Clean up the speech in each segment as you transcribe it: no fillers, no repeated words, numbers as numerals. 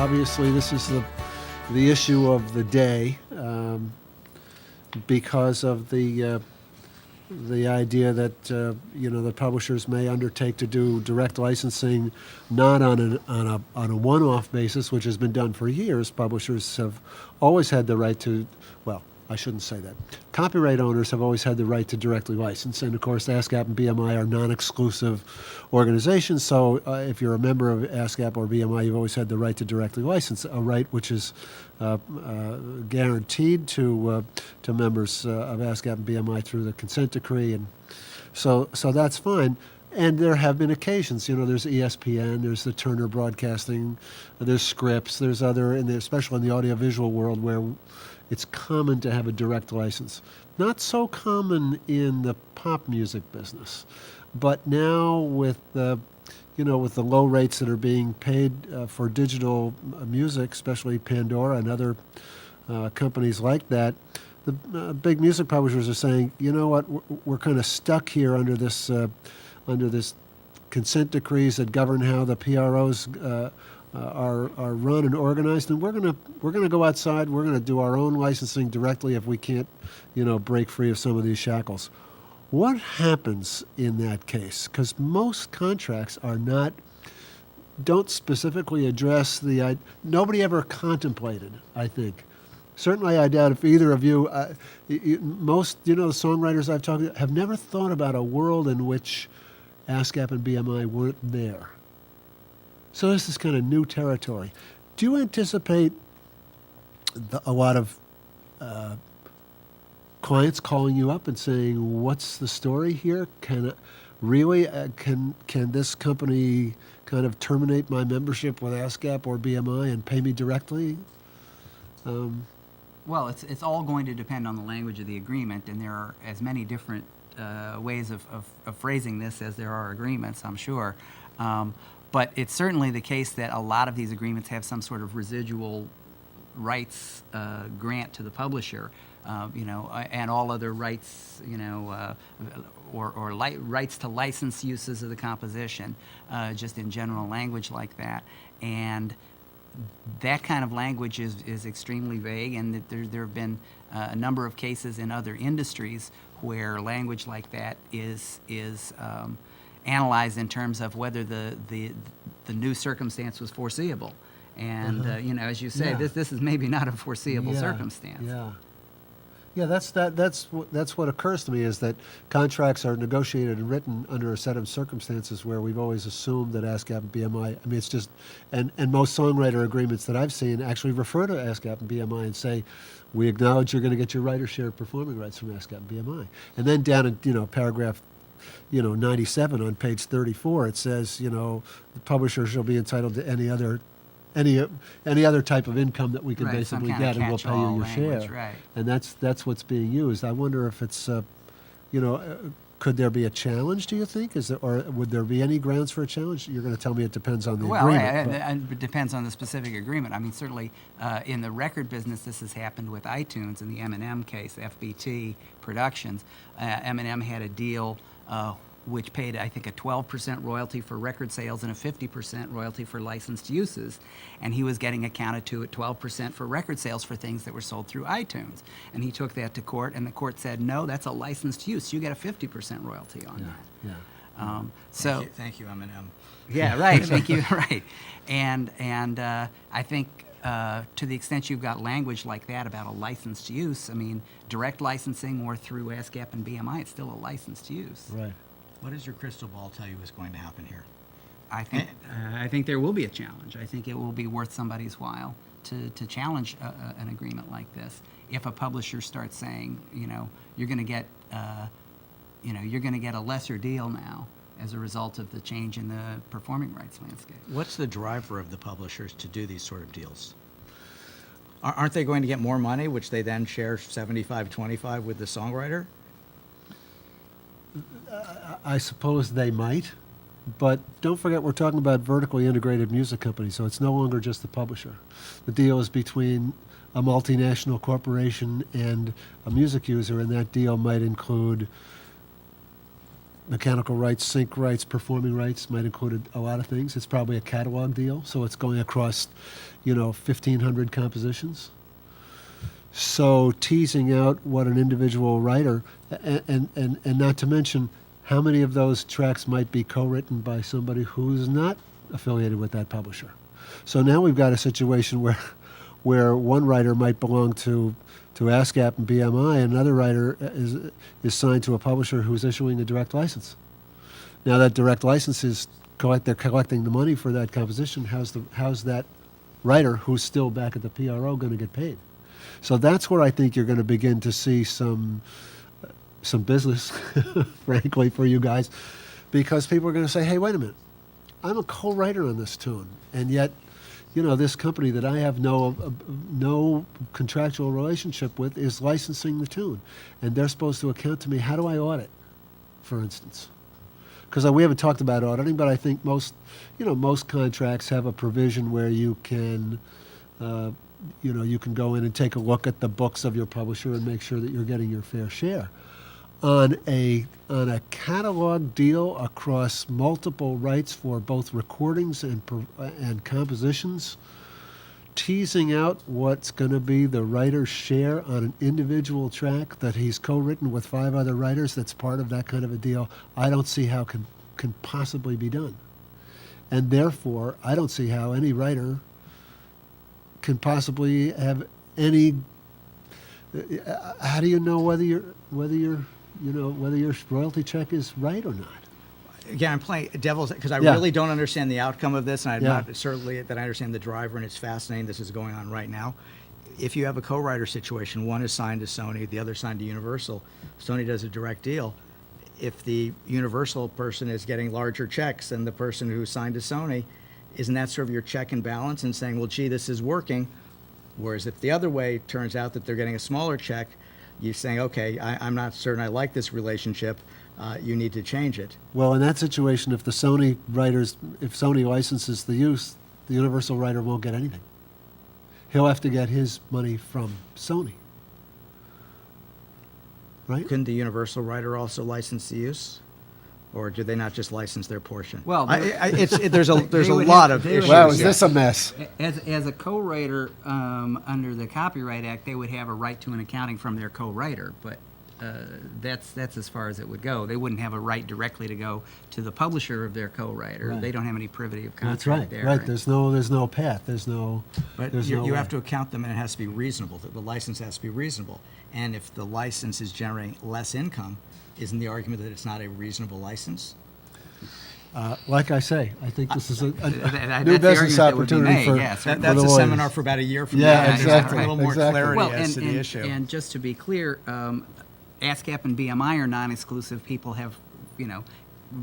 obviously this is the issue of the day, because of the idea that the publishers may undertake to do direct licensing not on a one-off basis, which has been done for years. Publishers have always had the right to, well, I shouldn't say that. Copyright owners have always had the right to directly license, and of course ASCAP and BMI are non-exclusive organizations, so if you're a member of ASCAP or BMI, you've always had the right to directly license, a right which is guaranteed to members of ASCAP and BMI through the consent decree, and so that's fine. And there have been occasions, there's ESPN, there's the Turner Broadcasting, there's Scripps, there's other, and especially in the audiovisual world, where it's common to have a direct license. Not so common in the pop music business, but now with the low rates that are being paid for digital music, especially Pandora and other companies like that, the big music publishers are saying, you know what, we're kind of stuck here under this consent decrees that govern how the PROs are run and organized, and we're gonna go outside. We're gonna do our own licensing directly if we can't, break free of some of these shackles. What happens in that case? Because most contracts don't specifically address nobody ever contemplated, I think. Certainly, I doubt if either of you, most, the songwriters I've talked to have never thought about a world in which ASCAP and BMI weren't there. So this is kind of new territory. Do you anticipate a lot of clients calling you up and saying, "What's the story here? Can this company kind of terminate my membership with ASCAP or BMI and pay me directly?" Well, it's all going to depend on the language of the agreement, and there are as many different ways of phrasing this as there are agreements, I'm sure. But it's certainly the case that a lot of these agreements have some sort of residual rights grant to the publisher, and all other rights, rights to license uses of the composition, just in general language like that. And that kind of language is extremely vague, and there have been a number of cases in other industries where language like that is analyzed in terms of whether the new circumstance was foreseeable. And as you say, this is maybe not a foreseeable circumstance. Yeah, that's what occurs to me, is that contracts are negotiated and written under a set of circumstances where we've always assumed that ASCAP and BMI, I mean, it's just, and most songwriter agreements that I've seen actually refer to ASCAP and BMI and say, we acknowledge you're going to get your writer share performing rights from ASCAP and BMI. And then down in, paragraph 97 on page 34, it says, the publisher shall be entitled to any other type of income that we can basically get, and we'll pay you your share. Right. And that's what's being used. I wonder if it's, could there be a challenge, do you think? Or would there be any grounds for a challenge? You're going to tell me it depends on the agreement. And it depends on the specific agreement. I mean, certainly in the record business, this has happened with iTunes in the M&M case, FBT Productions. M&M had a deal which paid, I think, a 12% royalty for record sales and a 50% royalty for licensed uses. And he was getting accounted to at 12% for record sales for things that were sold through iTunes. And he took that to court, and the court said, no, that's a licensed use. You get a 50% royalty on that. Yeah. Thank you, M&M. Yeah, right. Thank you. Right. And I think to the extent you've got language like that about a licensed use, I mean, direct licensing or through ASCAP and BMI, it's still a licensed use. Right. What does your crystal ball tell you is going to happen here? I think there will be a challenge. I think it will be worth somebody's while to challenge an agreement like this. If a publisher starts saying, you're going to get, a lesser deal now as a result of the change in the performing rights landscape. What's the driver of the publishers to do these sort of deals? Aren't they going to get more money, which they then share 75-25 with the songwriter? I suppose they might, but don't forget we're talking about vertically integrated music companies, so it's no longer just the publisher. The deal is between a multinational corporation and a music user, and that deal might include mechanical rights, sync rights, performing rights, might include a lot of things. It's probably a catalog deal, so it's going across, 1,500 compositions. So teasing out what an individual writer, and not to mention how many of those tracks might be co-written by somebody who's not affiliated with that publisher. So now we've got a situation where one writer might belong to ASCAP and BMI, and another writer is signed to a publisher who's issuing a direct license. Now that direct license is they're collecting the money for that composition. How's that writer who's still back at the PRO going to get paid? So that's where I think you're going to begin to see some business, frankly, for you guys, because people are going to say, hey, wait a minute, I'm a co-writer on this tune, and yet, this company that I have no contractual relationship with is licensing the tune, and they're supposed to account to me. How do I audit, for instance? Because we haven't talked about auditing, but I think most contracts have a provision where you can, you can go in and take a look at the books of your publisher and make sure that you're getting your fair share. On a catalog deal across multiple rights for both recordings and compositions, teasing out what's going to be the writer's share on an individual track that he's co-written with 5 other writers, that's part of that kind of a deal, I don't see how can possibly be done. And therefore, I don't see how any writer can possibly have any. How do you know whether your royalty check is right or not? Again, I'm playing devil's because I Yeah. really don't understand the outcome of this, and I'm Yeah. not certainly that I understand the driver, and it's fascinating this is going on right now. If you have a co-writer situation, one is signed to Sony, the other signed to Universal, Sony does a direct deal. If the Universal person is getting larger checks than the person who signed to Sony, isn't that sort of your check and balance and saying, well, gee, this is working? Whereas if the other way turns out that they're getting a smaller check, you're saying, okay, I'm not certain I like this relationship. You need to change it. Well, in that situation, if Sony licenses the use, the Universal writer won't get anything. He'll have to get his money from Sony. Right? Couldn't the Universal writer also license the use? Or do they not just license their portion? Well, there's a they would lot have- of they would issues. Wow, is here. this a mess? As a co-writer under the Copyright Act, they would have a right to an accounting from their co-writer, but that's as far as it would go. They wouldn't have a right directly to go to the publisher of their co-writer. Right. They don't have any privity of contract That's right. there. Right. There's no path. There's no. But there's you no you way. have to account them, and it has to be reasonable. The license has to be reasonable. And if the license is generating less income, isn't the argument that it's not a reasonable license? Like I say, I think this is a That's the new business argument that would be opportunity made, for. yes. That's the a lawyers. seminar for about a year from Yeah, now. exactly, A little more exactly. clarity Well, as to the issue. and just to be clear, ASCAP and BMI are non-exclusive. People have,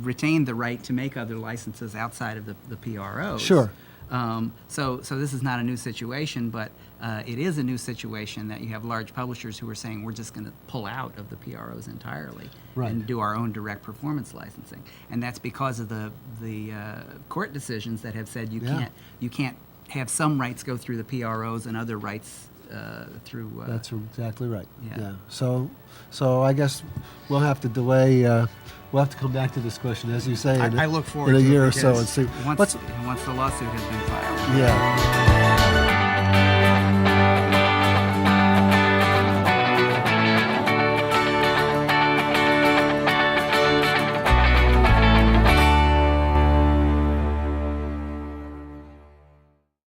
retained the right to make other licenses outside of the PROs. Sure. So this is not a new situation, but it is a new situation that you have large publishers who are saying we're just going to pull out of the PROs entirely Right. and do our own direct performance licensing, and that's because of the court decisions that have said Yeah. you can't have some rights go through the PROs and other rights through. That's exactly right. Yeah. So I guess we'll have to delay. We'll have to come back to this question, as you say, I look forward in a to it year or so, because and see. once What's, the lawsuit has been filed. yeah.